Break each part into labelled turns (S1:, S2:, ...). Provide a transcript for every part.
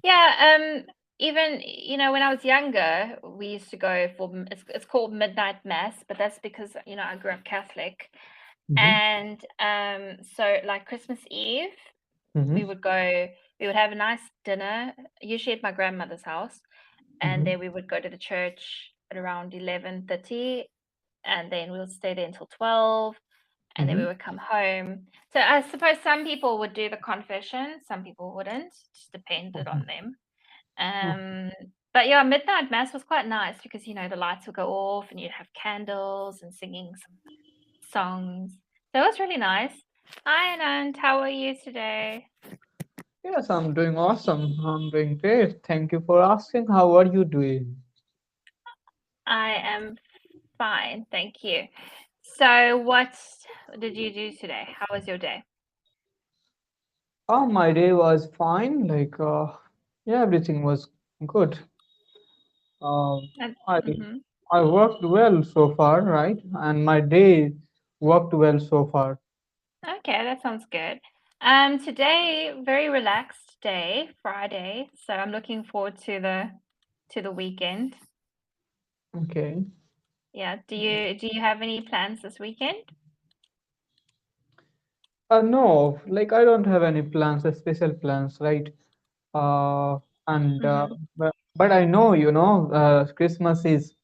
S1: Yeah, even when I was younger, we used to go for it's called midnight mass, but that's because I grew up Catholic,
S2: Mm-hmm.
S1: and so like Christmas Eve, we
S2: Mm-hmm.
S1: would go, we would have a nice dinner, usually at my grandmother's house, and
S2: Mm-hmm.
S1: then we would go to the church at around 11:30, and then we'll stay there until 12, and then we
S2: Mm-hmm.
S1: would come home. So I suppose some people would do the confession, some people wouldn't, just depended on them. Um, but yeah, midnight mass was quite nice because the lights would go off and you'd have candles and singing some songs. So it was really nice. Hi, Anand, how are you today?
S2: Yes, I'm doing awesome. I'm doing great. Thank you for asking. How are you doing?
S1: I am fine, thank you. So what did you do today? How was your day?
S2: Oh, my day was fine. Yeah, everything was good. I
S1: Mm-hmm.
S2: I worked well so far, right? And my day worked well so far.
S1: Okay, that sounds good. Today, very relaxed day, Friday, so I'm looking forward to the weekend.
S2: Okay.
S1: Yeah. Do you have any plans this weekend?
S2: No, like I don't have any plans, special plans, right? Uh, and
S1: Mm-hmm.
S2: but I know, Christmas is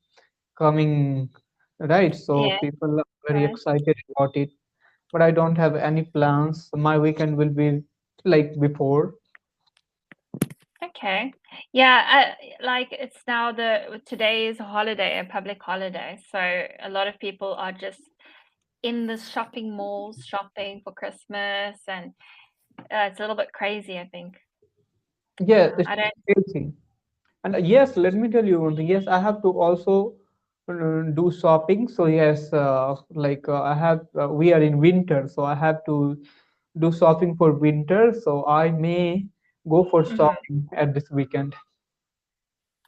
S2: coming, right? So
S1: Yeah,
S2: people are very
S1: right.
S2: excited about it. But I don't have any plans. My weekend will be like before.
S1: Okay. Yeah, like it's now today is a holiday, a public holiday. So a lot of people are just in the shopping malls shopping for Christmas, and it's a little bit crazy, I think.
S2: Yeah,
S1: Yeah,
S2: it's
S1: I don't.
S2: crazy. And yes, let me tell you one thing. Yes, I have to also do shopping. So yes, I have. We are in winter, so I have to do shopping for winter. So I may go for
S1: Mhm.
S2: shopping at this weekend.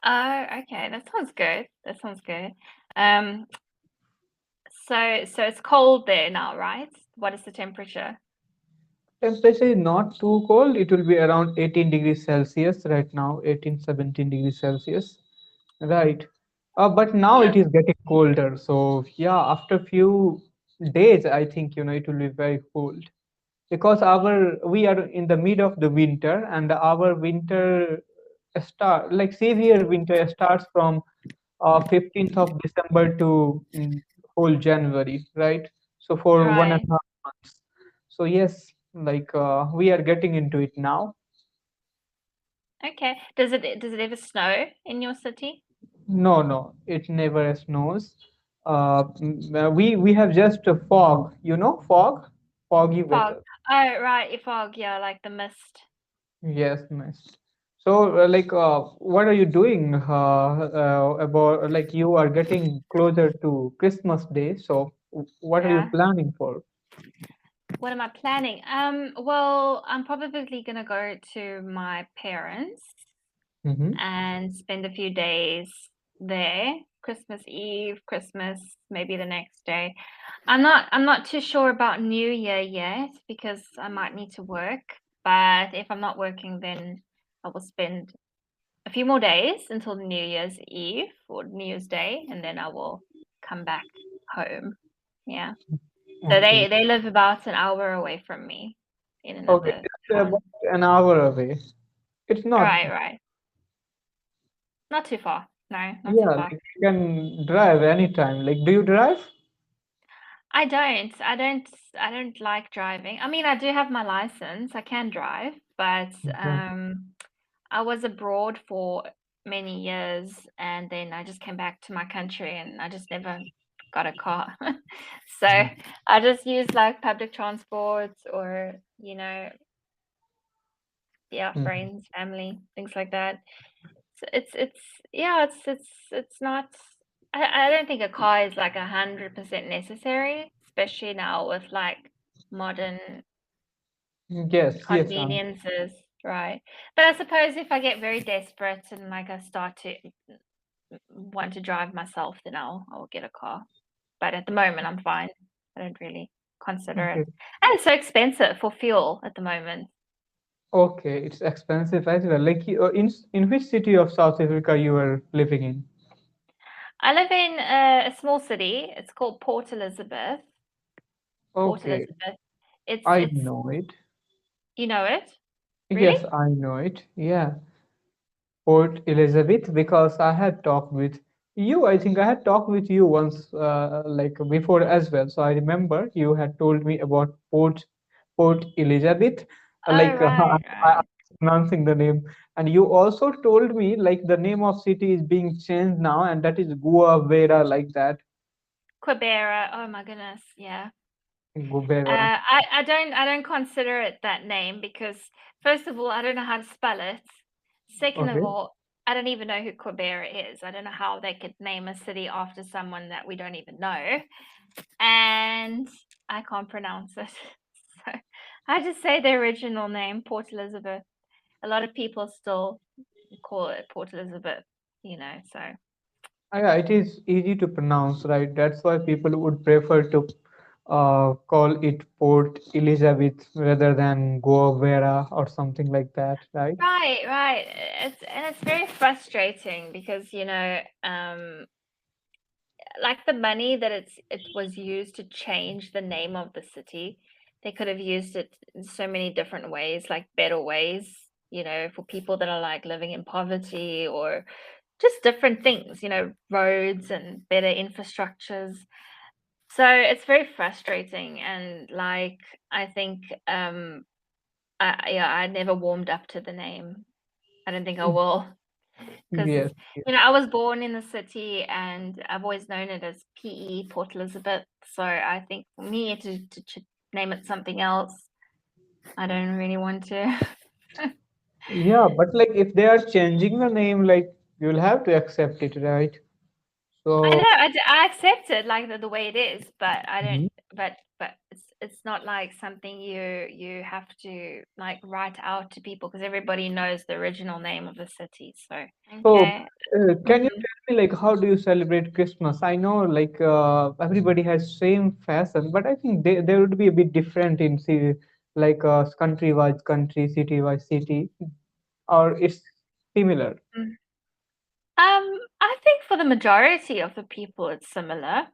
S1: Oh, okay. That sounds good. That sounds good. Um, so it's cold there now, right? What is the temperature?
S2: Temperature is not too cold. It will be around 18 degrees Celsius right now, 18, 17 degrees Celsius. Right. But now
S1: Yeah.
S2: it is getting colder. So yeah, after few days, I think, it will be very cold. Because our we are in the mid of the winter, and our winter severe winter starts from 15th of December to whole January, right? So for one and
S1: Right.
S2: a half months. So yes, we are getting into it now.
S1: Okay. Does it ever snow in your city?
S2: No, it never snows. We have just a fog, foggy
S1: Fog.
S2: weather.
S1: Oh, right, fog. Yeah, like the mist.
S2: Yes, nice. So, what are you doing about, like, you are getting closer to Christmas Day. So, what are you
S1: Yeah.
S2: planning for?
S1: What am I planning? Well, I'm probably gonna go to my parents
S2: Mm-hmm.
S1: and spend a few days there. Christmas Eve, Christmas, maybe the next day. I'm not too sure about New Year yet because I might need to work. But if I'm not working, then I will spend a few more days until New Year's Eve or New Year's Day, and then I will come back home. Yeah. So
S2: Okay.
S1: they live about an hour away from me in
S2: Okay.
S1: another
S2: It's
S1: town.
S2: about an hour away. It's not.
S1: Right, right. Not too far. No, not too
S2: Yeah,
S1: far.
S2: like you can drive anytime. Like, do you drive?
S1: I don't like driving. I mean, I do have my license. I can drive, but
S2: Okay.
S1: I was abroad for many years and then I just came back to my country and I just never got a car. So I just use like public transport or, yeah,
S2: Mhm.
S1: friends, family, things like that. So it's yeah, it's not. I don't think a car is like 100% necessary, especially now with like modern
S2: Yes, yes.
S1: conveniences, right? But I suppose if I get very desperate and like I start to want to drive myself, then I'll get a car. But at the moment, I'm fine. I don't really consider it,
S2: Okay.
S1: and it's so expensive for fuel at the moment.
S2: Okay, it's expensive as well. Like in which city of South Africa you were living in?
S1: I live in a small city. It's called Port Elizabeth. Port
S2: Okay,
S1: Elizabeth. It's
S2: I
S1: it's
S2: know it.
S1: you know it? Really?
S2: Yes, I know it. Yeah. Port Elizabeth, because I had talked with you. I think I had talked with you once, like before as well. So I remember you had told me about Port Elizabeth,
S1: Oh,
S2: like
S1: right,
S2: I
S1: right.
S2: was pronouncing the name, and you also told me like the name of city is being changed now, and that is Guavera, like that.
S1: Quibera. Oh my goodness. Yeah.
S2: Guavera.
S1: I don't consider it that name because first of all, I don't know how to spell it. Second of
S2: Okay.
S1: all, I don't even know who Quibera is. I don't know how they could name a city after someone that we don't even know. And I can't pronounce it. So I just say the original name, Port Elizabeth. A lot of people still call it Port Elizabeth, so
S2: Yeah, it is easy to pronounce, right? That's why people would prefer to call it Port Elizabeth rather than Guavera or something like that, right?
S1: right, right. It's very frustrating because, like the money that it was used to change the name of the city, they could have used it in so many different ways, like better ways, for people that are like living in poverty or just different things, roads and better infrastructures. So it's very frustrating and like I think I never warmed up to the name. I don't think I
S2: Mm.
S1: will. Because
S2: Yes, yes.
S1: I was born in the city and I've always known it as PE, Port Elizabeth. So I think for me to name it something else, I don't really want to.
S2: Yeah, but like if they are changing the name, like you'll have to accept it, right?
S1: I know
S2: So,
S1: I accept it like the way it is, but I don't.
S2: Mhm.
S1: But it's not like something you have to like write out to people because everybody knows the original name of the city. So
S2: So,
S1: okay.
S2: can you
S1: Mhm.
S2: tell me like how do you celebrate Christmas? I know like everybody has same fashion, but I think they would be a bit different in like country wise country, city wise city, or it's similar.
S1: Mm. I think for the majority of the people, it's similar.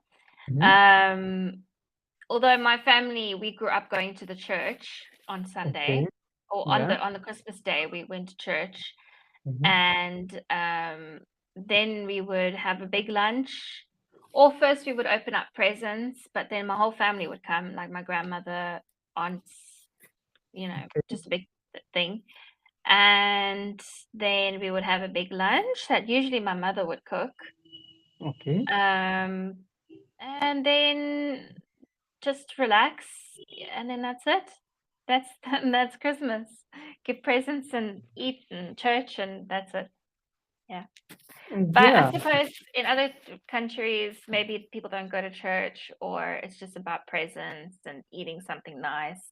S2: Hmm.
S1: Um, Although my family, we grew up going to the church on
S2: Okay.
S1: Sunday, or on
S2: Yeah.
S1: the Christmas day, we went to church,
S2: Hmm.
S1: and then we would have a big lunch. Or first we would open up presents, but then my whole family would come, like my grandmother, aunts,
S2: Okay.
S1: just a big thing. And then we would have a big lunch that usually my mother would cook.
S2: Okay.
S1: Um, and then just relax, and then that's it. That's that's Christmas. Give presents and eat and church, and that's it. Yeah. But I
S2: Yeah.
S1: suppose in other countries, maybe people don't go to church, or it's just about presents and eating something nice.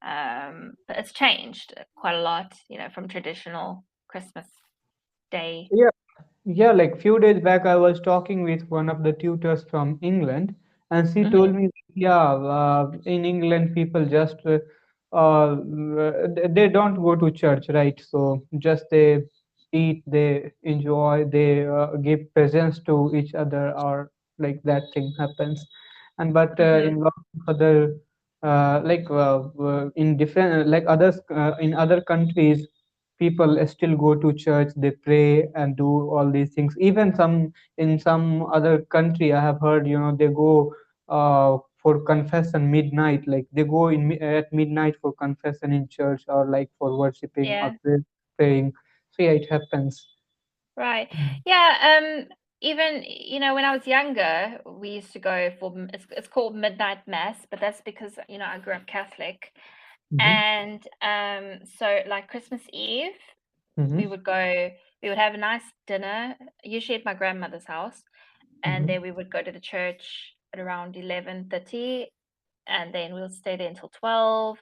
S1: But it's changed quite a lot, from traditional Christmas Day.
S2: Yeah. Yeah, like few days back, I was talking with one of the tutors from England, and she told
S1: Hmm.
S2: me, yeah, in England, people just uh, they don't go to church, right? So just they eat, they enjoy, they give presents to each other, or like that thing happens. And but
S1: Hmm.
S2: in lot of other in different like others in other countries people still go to church, they pray and do all these things. Even some in some other country I have heard, they go for confession midnight, like they go at midnight for confession in church, or like for worshiping or
S1: Yeah.
S2: praying. So yeah, it happens.
S1: Right. Yeah, even, when I was younger, we used to go for it's called midnight mass, but that's because, I grew up Catholic.
S2: Mm-hmm.
S1: And so like Christmas Eve, we
S2: Mm-hmm.
S1: would go, we would have a nice dinner, usually at my grandmother's house, and
S2: Mm-hmm.
S1: then we would go to the church at around 11:30, and then we'll stay there until 12,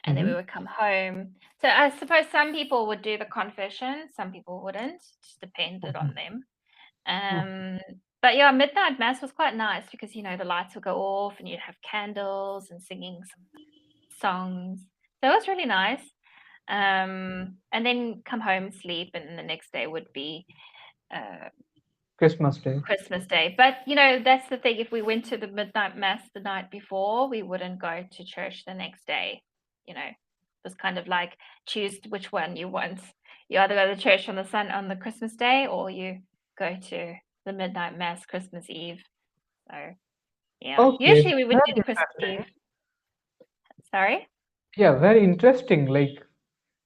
S1: and then we
S2: Mm-hmm.
S1: would come home. So I suppose some people would do the confession, some people wouldn't, just depended on them. Um, but yeah, midnight mass was quite nice because the lights would go off and you'd have candles and singing some songs. So it was really nice. And then come home, sleep, and then the next day would be uh,
S2: Christmas Day.
S1: Christmas Day. But that's the thing. If we went to the midnight mass the night before, we wouldn't go to church the next day. It was kind of like choose which one you want. You either go to church on the Christmas Day, or you go to the midnight mass Christmas Eve. So yeah,
S2: Okay,
S1: usually we would
S2: very
S1: do the Christmas
S2: interesting.
S1: Eve. Sorry.
S2: Yeah, very interesting. Like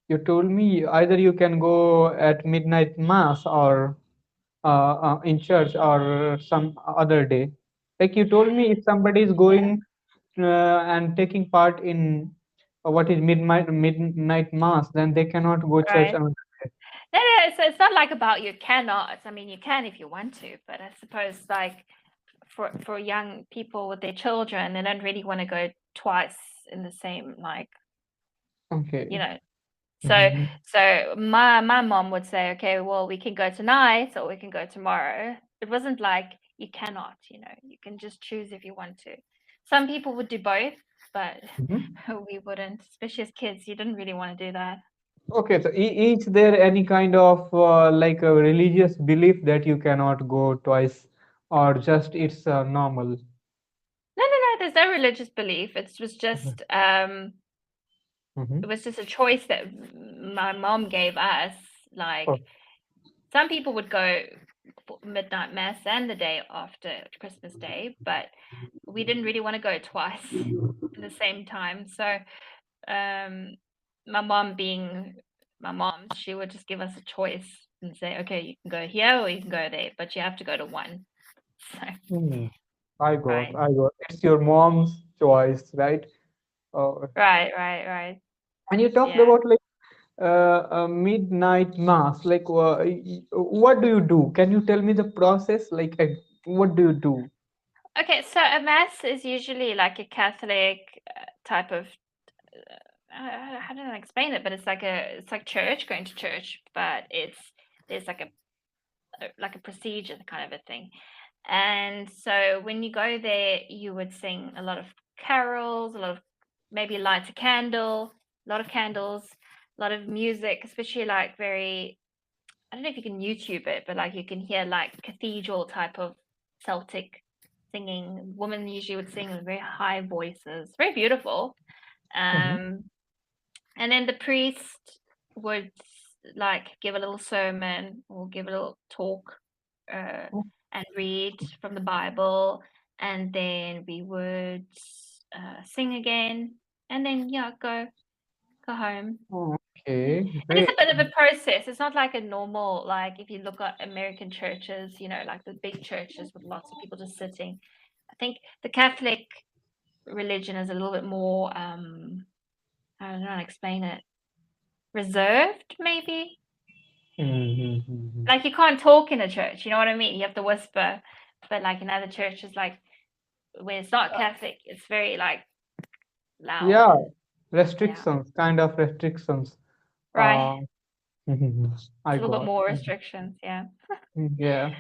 S2: you told me, either you can go at midnight mass or in church or some other day. Like you told me, if somebody is
S1: Yeah.
S2: going and taking part in what is midnight mass, then they cannot go church
S1: Right.
S2: another day.
S1: No, no, it's not like about you cannot. I mean, you can if you want to, but I suppose like for young people with their children, they don't really want to go twice in the same you
S2: Okay.
S1: know. So
S2: Mhm.
S1: so my mom would say, okay, well, we can go tonight or we can go tomorrow. It wasn't like you cannot, you can just choose if you want to. Some people would do both, but
S2: Mhm.
S1: we wouldn't, especially as kids. You didn't really want to do that.
S2: Okay, so is there any kind of like a religious belief that you cannot go twice, or just it's normal?
S1: No, no, no. There's no religious belief.
S2: Mhm.
S1: It
S2: Mhm.
S1: was just a choice that my mom gave us. Like
S2: Oh.
S1: some people would go for midnight mass and the day after Christmas Day, but we didn't really want to go twice in the same time. So um, my mom being my mom, she would just give us a choice and say, okay, you can go here or you can go there, but you have to go to one. So
S2: Hmm.
S1: right,
S2: I got. It's your mom's choice, right? Oh,
S1: right.
S2: and you talked
S1: Yeah.
S2: about like midnight mass. Like, what do you do? Can you tell me the process? Like, what do you do?
S1: Okay, so a mass is usually like a Catholic type of how do I explain it? But it's like church, going to church, but there's like a procedure kind of a thing. And so when you go there, you would sing a lot of carols, a lot of maybe light a lot of candles, a lot of music, especially like very I don't know if you can YouTube it, but like you can hear like cathedral type of Celtic singing. Women usually would sing with very high voices, very beautiful.
S2: Mhm.
S1: Um, and then the priest would like give a little sermon or give a little talk uh, and read from the Bible, and then we would sing again, and then yeah, go home.
S2: Oh,
S1: Yeah.
S2: okay,
S1: It is
S2: great.
S1: a bit of a process. It's not like a normal, like if you look at American churches, like the big churches with lots of people just sitting. I think the Catholic religion is a little bit more, I don't know how to explain it, reserved, maybe.
S2: Mm-hmm.
S1: Like you can't talk in a church, you know what I mean? You have to whisper. But like in other churches, like when it's not Catholic, it's very like loud
S2: Yeah,
S1: and yeah,
S2: restrictions, kind of restrictions.
S1: right.
S2: Uh, mhm.
S1: It's
S2: I
S1: a little bit
S2: got.
S1: more restrictions, yeah.
S2: Yeah,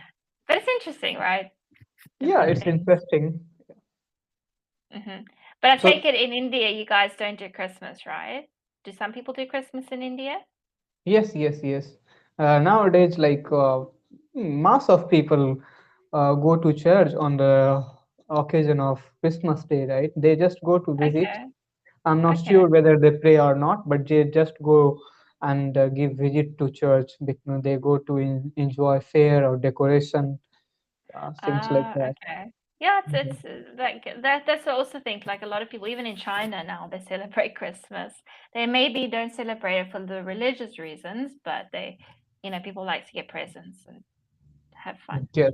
S1: But it's interesting, right?
S2: yeah,
S1: Different
S2: it's
S1: things.
S2: interesting.
S1: But I
S2: So
S1: take it in India, you guys don't do Christmas, right? Do some people do Christmas in India?
S2: yes, yes, yes. Nowadays, like mass of people go to church on the occasion of Christmas Day, right? They just go to visit.
S1: Okay,
S2: I'm not
S1: okay.
S2: sure whether they pray or not, but they just go and give visit to church because they go to enjoy fair or decoration, things like that.
S1: Okay. Yeah,
S2: Mhm.
S1: it's like that. That's what I also think. Like a lot of people, even in China now, they celebrate Christmas. They maybe don't celebrate it for the religious reasons, but people like to get presents and have fun.
S2: Yes,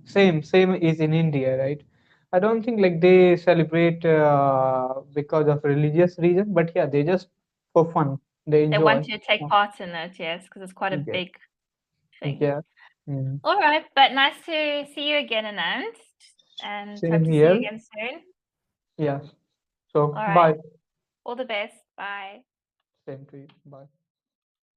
S1: So
S2: same is in India, right? I don't think like they celebrate because of religious reason, but yeah, they just for fun they
S1: they want
S2: enjoy.
S1: to take part in it, yes, because it's quite a
S2: Yeah,
S1: big thing.
S2: yeah. Mm.
S1: All right, but nice to see you again, Anand, and hope
S2: Same
S1: to see you
S2: here.
S1: again soon.
S2: Yeah. So
S1: All right,
S2: bye.
S1: all the best. Bye.
S2: Same to you. Bye.